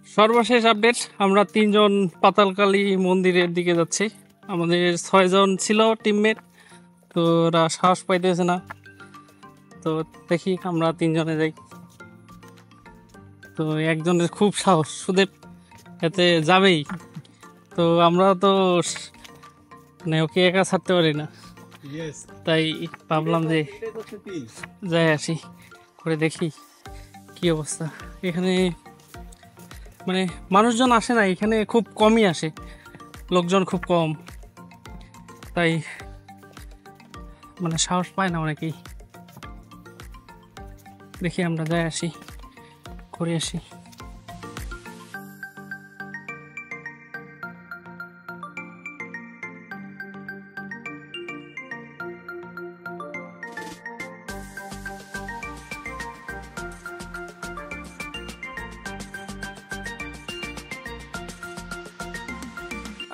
সর্বশেষ আপডেট, আমরা তিনজন পাতালকালী মন্দিরের দিকে যাচ্ছি। আমাদের 6 জন ছিল টিমমেট, তো ওরা সাহস পাইতেছে না, তো দেখি আমরা তিনজনে যাই। তো একজনের খুব সাহস, সুদেব এতে যাবেই, তো আমরা তো মানে ওকে একা ছাড়তে পারি না, তাই ভাবলাম যে যাই আসি, করে দেখি কি অবস্থা। এখানে মানে মানুষজন আসে না, এখানে খুব কমই আসে, লোকজন খুব কম, তাই মানে সাহস পায় না অনেকেই। দেখি আমরা যাই আসি, করে আসি।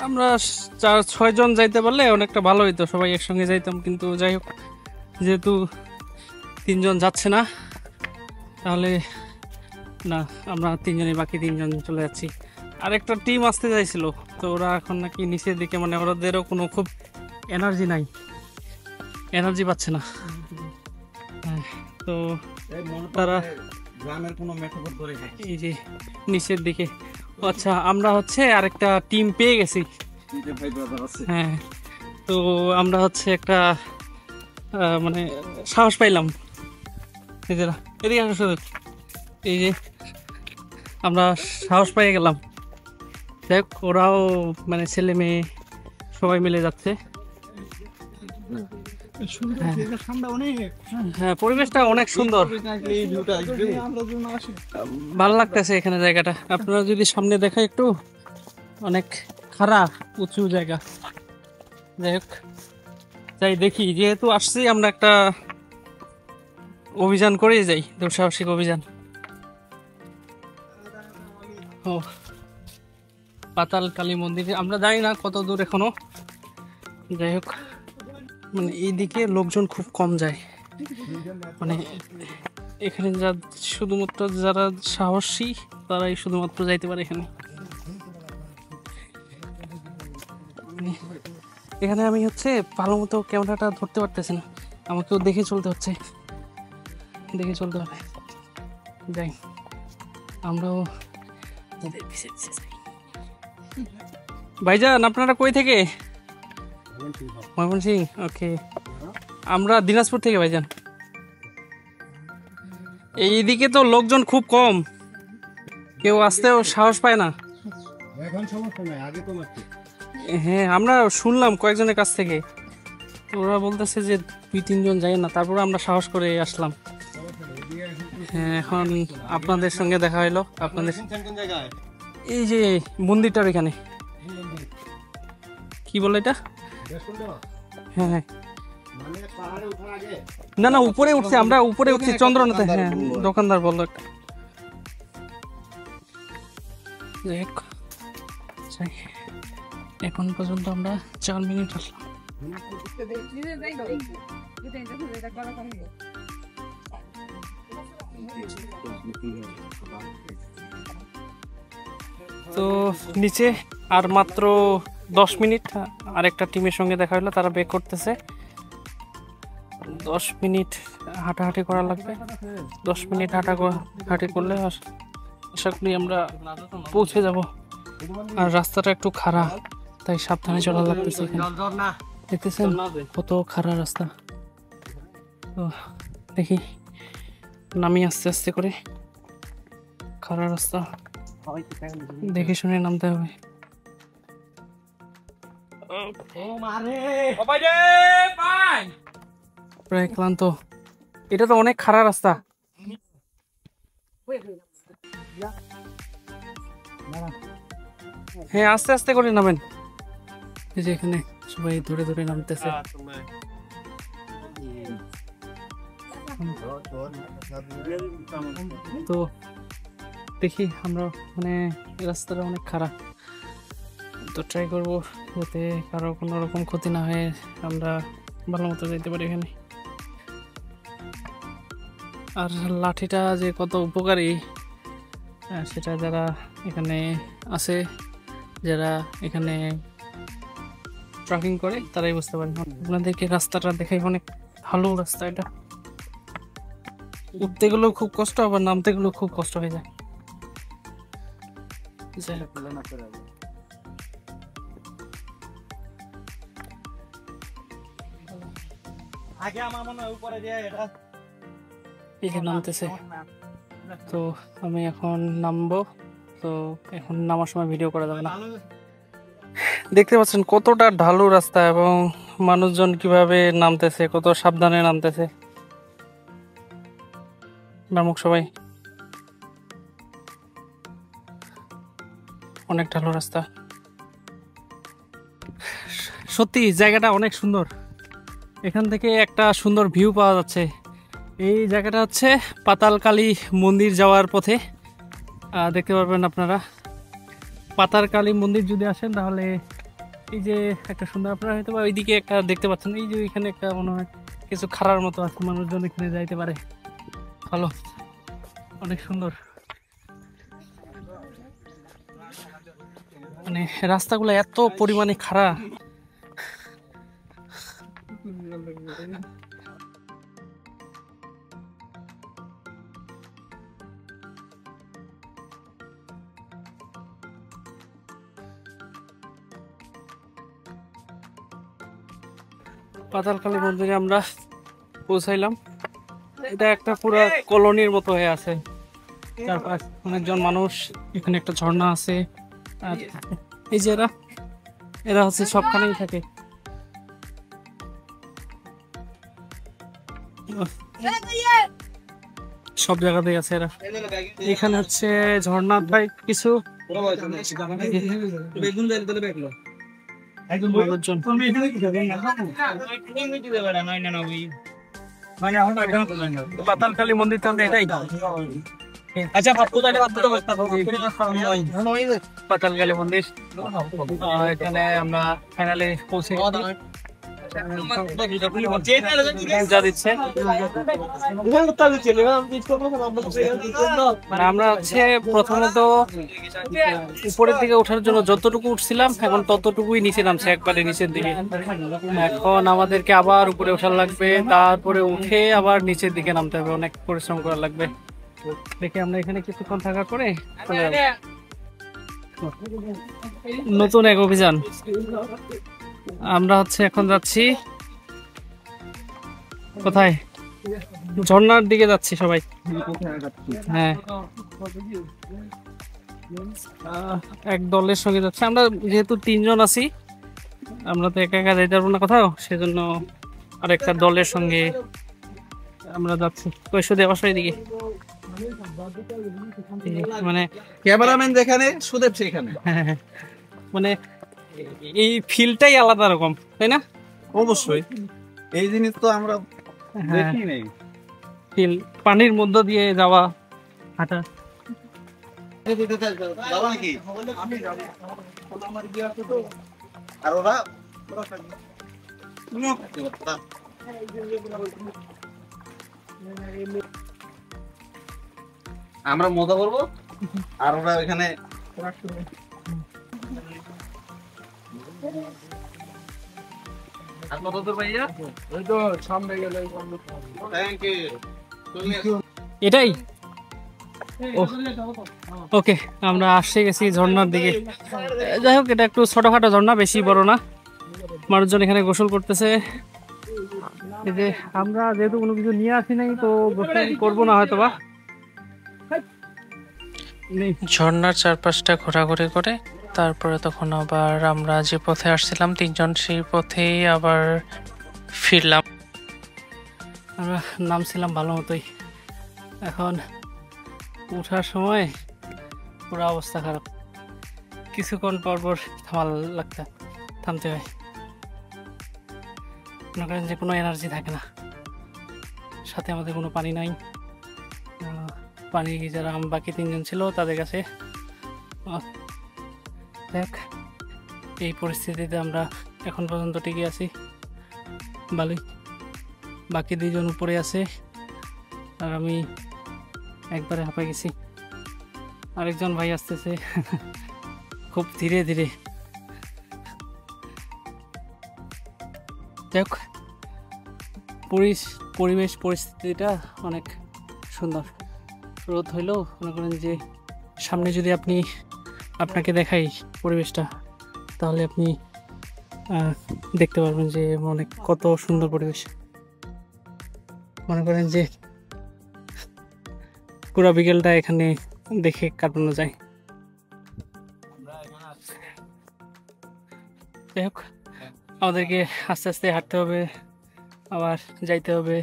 আমরা 4-6 জন যাইতে পারলে অনেকটা ভালো হইতো, সবাই একসঙ্গে যাইতাম, কিন্তু যাই হোক যেহেতু 3 জন যাচ্ছে না, তাহলে না আমরা 3 জনই, বাকি 3 জন চলে যাচ্ছি। আর একটা টিম আসতে চাইছিল, তো ওরা এখন নাকি নিচের দিকে, মানে ওদেরও কোনো খুব এনার্জি নাই, এনার্জি পাচ্ছে না। হ্যাঁ, তো তারা গ্রামের কোনো মেঠোপথ ধরে এই যে নিচের দিকে। আচ্ছা, আমরা হচ্ছে আরেকটা টিম পেয়ে গেছি। হ্যাঁ, তো আমরা হচ্ছে একটা মানে সাহস পাইলাম, নিজেরা এদিকে আসো, এই যে আমরা সাহস পেয়ে গেলাম। দেখ, ওরাও মানে ছেলে মেয়ে সবাই মিলে যাচ্ছে। হ্যাঁ, পরিবেশটা অনেক সুন্দর, ভালো লাগতেছে এখানে জায়গাটা। আপনারা যদি সামনে দেখা, একটু অনেক খারাপ উঁচু জায়গা। যাই হোক, যাই দেখি, যেহেতু আসছি আমরা একটা অভিযান করেই যাই, দুঃসাহসিক অভিযান। ও, পাতাল কালী মন্দিরে আমরা জানি না কত দূর এখনো। যাই হোক, মানে এইদিকে লোকজন খুব কম যায়, মানে এখানে যা শুধুমাত্র যারা সাহসী তারাই শুধুমাত্র যাইতে পারে এখানে। এখানে আমি হচ্ছে ভালো মতো ক্যামেরাটা ধরতে পারতেছি না, আমাকেও দেখে চলতে হচ্ছে, দেখে চলতে হবে। যাই, আমরাও ভাইজান, আপনারা কই থেকে? ময়মনসিংহ, ওকে। আমরা দিনাজপুর থেকে ভাইজান। এইদিকে তো লোকজন খুব কম, কেউ আসতেও সাহস পায় না। হ্যাঁ, আমরা শুনলাম কয়েকজনের কাছ থেকে, ওরা বলতেছে যে 2-3 জন যায় না, তারপরে আমরা সাহস করে আসলাম। হ্যাঁ, এখন আপনাদের সঙ্গে দেখা হইলো। আপনাদের এই যে মন্দিরটার এখানে কি বলে এটা? হ্যাঁ হ্যাঁ, না না, উপরে উঠছে, আমরা উপরে উঠছি চন্দ্রনাথে। হ্যাঁ, দোকানদার বললো একটা। এখন পর্যন্ত আমরা 4 মিনিট আসলাম। তো নিচে আর মাত্র 10 মিনিট, আরেকটা টিমের সঙ্গে দেখা হলো, তারা বেক করতেছে। 10 মিনিট হাঁটাহাঁটি করা লাগবে, 10 মিনিট হাঁটাহাঁটি করলে আশা করি আমরা পৌঁছে যাব। আর রাস্তাটা একটু খারাপ, তাই সাবধানে চলা লাগতেছে। দেখতেছেন কত খারাপ রাস্তা, তো দেখি নামি আস্তে আস্তে করে। খারাপ রাস্তা, দেখে শুনে নামতে হবে। প্রায় ক্লান্ত, এটা তো অনেক খারাপ রাস্তা। হ্যাঁ, আস্তে আস্তে করে নামেন। এই যে এখানে সবাই ধরে ধরে নামতেছে। তো দেখি আমরা, মানে রাস্তাটা অনেক খারাপ, তো ট্রাই করবো যাতে কারো কোনো রকম ক্ষতি না হয়, আমরা ভালো মতো যেতে পারি এখানে। আর লাঠিটা যে কত উপকারী সেটা যারা এখানে আছে, যারা এখানে ট্রেকিং করে তারাই বুঝতে পারেন। আপনাদেরকে রাস্তাটা দেখাই, অনেক ভালো রাস্তা এটা। উঠতে গেলেও খুব কষ্ট, আবার নামতে গেলেও খুব কষ্ট হয়ে যায়। আগে আমার মনে হয় উপরে দিয়ে এটা এখানে নামতেছে, তো আমি এখন নামবো। তো এখন নামার সময় ভিডিও করা যাবে না। দেখতে পাচ্ছেন কতটা ঢালু রাস্তা এবং মানুষজন কিভাবে নামতেছে, কত সাবধানে নামতেছে। নামুক সবাই। অনেক ঢালু রাস্তা, সত্যি জায়গাটা অনেক সুন্দর। এখান থেকে একটা সুন্দর ভিউ পাওয়া যাচ্ছে। এই জায়গাটা হচ্ছে পাতালকালী মন্দির যাওয়ার পথে, দেখতে পারবেন আপনারা। পাতালকালী মন্দির যদি আসেন তাহলে এই যে একটা সুন্দর, আপনারা হয়তো বা ওইদিকে একটা দেখতে পাচ্ছেন, এই যে এখানে একটা মনে হয় কিছু খাড়ার মতো আছে, মানুষজন এখানে যাইতে পারে। ভালো, অনেক সুন্দর। মানে রাস্তাগুলো এত পরিমাণে খাড়া। পাতালকালী মন্দিরে আমরা পৌঁছাইলাম। এটা একটা পুরো কলোনির মতো হয়ে আছে, চারপাশ অনেকজন মানুষ। এখানে একটা ঝর্ণা আছে, আর এই যে এরা হচ্ছে সবখানেই থাকে। সব জায়গাতেই আছে এরা। এখানে হচ্ছে ঝর্ণার ভাই কিছু পাতালকালী মন্দির তো এটাই। আচ্ছা, পাতালকালী মন্দির এখানে আমরা ফাইনালি পৌঁছে যা দিচ্ছে। আমরা হচ্ছে প্রথমত উপরের দিকে ওঠার জন্য যতটুকু উঠছিলাম এখন ততটুকুই নিচে নামছে, একবারে নিচের দিকে। এখন আমাদেরকে আবার উপরে ওঠার লাগবে, তারপরে উঠে আবার নিচের দিকে নামতে হবে, অনেক পরিশ্রম করা লাগবে। দেখি আমরা এখানে কিছুক্ষণ থাকার পরে নতুন এক অভিযান। আমরা হচ্ছে এখন যাচ্ছি কোথায়, ঝর্ণার দিকে যাচ্ছি সবাই। হ্যাঁ, এক দলের সঙ্গে যাচ্ছি আমরা, যেহেতু 3 জন আছি, আমরা তো একা একা যাইতে পারবো না কোথাও, সেজন্য আরেকটা দলের সঙ্গে আমরা যাচ্ছি। কৈশোরে বাসায় দিকে, মানে ক্যামেরাম্যান যেখানে সুদেব সেখানে। মানে এই ফিলটাই আলাদা রকম, তাই না? অবশ্যই, এই জিনিস তো আমরা দেখি নাই। ফিল, পানির মধ্য দিয়ে যাওয়া, হাঁটা। আর ওরা আমরা মজা করবো, আর ওরা ওইখানে এটাই ওকে। আমরা আসে গেছি ঝর্ণার দিকে। যাই হোক, এটা একটু ছোটখাটো ঝর্ণা, বেশি বড় না। মানুষজন এখানে গোসল করতেছে। এই যে আমরা যেহেতু কোনো কিছু নিয়ে আসি নাই, তো গোসল করবো না হয়তো বা। ঝর্ণার চারপাশটা ঘোরাঘুরি করে তারপরে তখন আবার আমরা যে পথে আসছিলাম 3 জন, সেই পথেই আবার ফিরলাম। আমরা নামছিলাম ভালো মতোই, এখন উঠার সময় পুরো অবস্থা খারাপ। কিছুক্ষণ পর পর থামতে হয়। মনে করেন যে কোনো এনার্জি থাকে না, সাথে আমাদের কোনো পানি নাই। পানি যারা বাকি 3 জন ছিল তাদের কাছে। দেখ, এই পরিস্থিতিতে আমরা এখন পর্যন্ত টিকে আছি ভালোই। বাকি 2 জন উপরে আছে, আর আমি একবারে হাঁপাই গেছি। আরেকজন ভাই আসতেছে খুব ধীরে ধীরে। যাই হোক, পরিবেশ পরিস্থিতিটা অনেক সুন্দর। রোদ হইলেও মনে করেন যে সামনে যদি আপনাকে দেখাই পরিবেশটা, তাহলে আপনি দেখতে পারবেন যে অনেক কত সুন্দর পরিবেশ। মনে করেন যে পুরো বিকেলটা এখানে দেখে কাটানো যায়। যাই হোক, আমাদেরকে আস্তে আস্তে হাঁটতে হবে, আবার যাইতে হবে,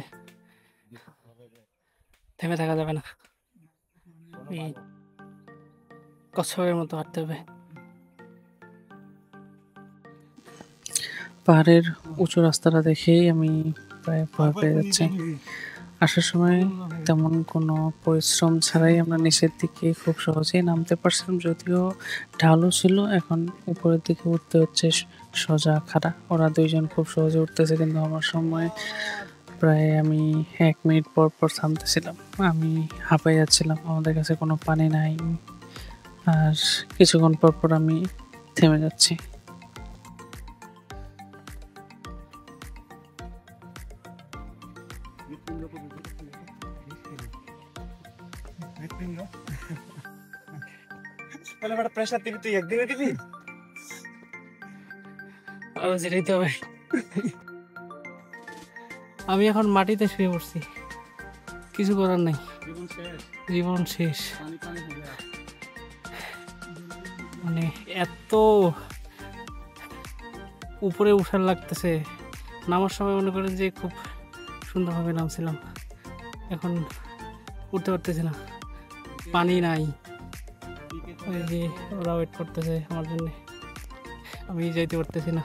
থেমে থাকা যাবে না, এই কচ্ছপের মতো হাঁটতে হবে। পাহাড়ের উঁচু রাস্তাটা দেখেই আমি প্রায় ভয় পেয়ে যাচ্ছি। আসার সময় তেমন কোনো পরিশ্রম ছাড়াই আমরা নিচের দিকে খুব সহজেই নামতে পারছিলাম, যদিও ঢালু ছিল। এখন উপরের দিকে উঠতে হচ্ছে সোজা খাড়া। ওরা দুইজন খুব সহজে উঠতেছে, কিন্তু আমার সময় প্রায় আমি 1 মিনিট পর পর থামতেছিলাম। আমি হাঁপাই যাচ্ছিলাম, আমাদের কাছে কোনো পানি নাই, আর কিছুক্ষণ পর পর আমি থেমে যাচ্ছি। প্রেশার দিবি, তুই একদিনে দিবি। যেতে হবে। আমি এখন মাটিতে শুয়ে পড়ছি, কিছু করার নাই, জীবন শেষ। মানে এত উপরে উঠার লাগতেছে, নামার সময় মনে করেন যে খুব সুন্দরভাবে নামছিলাম, এখন উঠতে পারতেছি না, পানি নাই। ওই যে ওরা ওয়েট করতেছে আমার জন্য, আমি যাইতে পারতেছি না।